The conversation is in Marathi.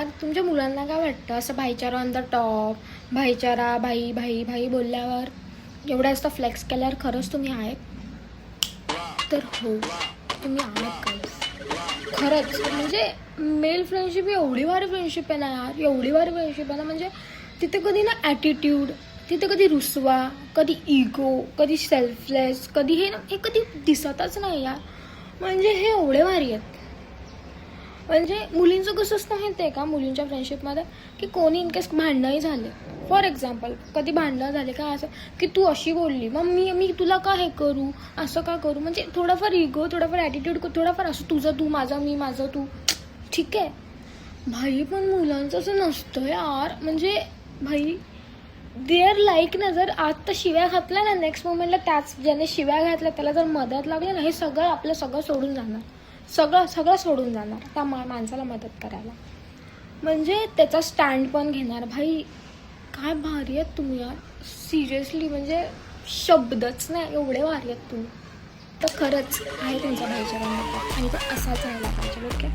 यार तुमच्या मुलांना काय वाटतं असं भाईचारा ऑन द टॉप, भाईचारा भाई भाई भाई बोलल्यावर एवढं जास्त फ्लेक्स केल्यावर खरंच तुम्ही आहेत? तर हो, तुम्ही आहात खरंच. खरंच म्हणजे मेल फ्रेंडशिप एवढी भारी फ्रेंडशिप आहे ना यार, एवढी भारी फ्रेंडशिप आहे ना. म्हणजे तिथे कधी ना ॲटिट्यूड, तिथे कधी रुसवा, कधी इगो, कधी सेल्फलेस, कधी हे कधी दिसतच नाही यार. म्हणजे हे एवढे भारी आहेत. म्हणजे मुलींचं कसं असतं माहिती आहे का, मुलींच्या फ्रेंडशिपमध्ये की कोणी इनकेस भांडणंही झाले, फॉर एक्झाम्पल कधी भांडणं झाले का असं की तू अशी बोलली मग मी तुला का हे करू, असं का करू, म्हणजे थोडाफार इगो, थोडाफार ॲटिट्यूड, थोडाफार असं तुझं तू माझं मी माझं तू, ठीक आहे भाई. पण मुलांचं असं नसतं यार. म्हणजे भाई देअर लाईक ना, जर आज तर शिव्या घातल्या ना, नेक्स्ट मोमेंटला त्याच ज्याने शिव्या घातल्या त्याला जर मदत लागली ना, हे सगळं आपलं सगळं सोडून जाणार, सगळं सोडून जाणार त्या माणसाला मदत करायला. म्हणजे त्याचा स्टँड पण घेणार. भाई काय भारी आहेत तुम्ही यार, सिरियसली म्हणजे शब्दच नाही, एवढे भारी आहेत तुम्ही. तर खरंच आहे तुमचा भाईचारा आणि तो असाच राहायला पाहिजे. ओके.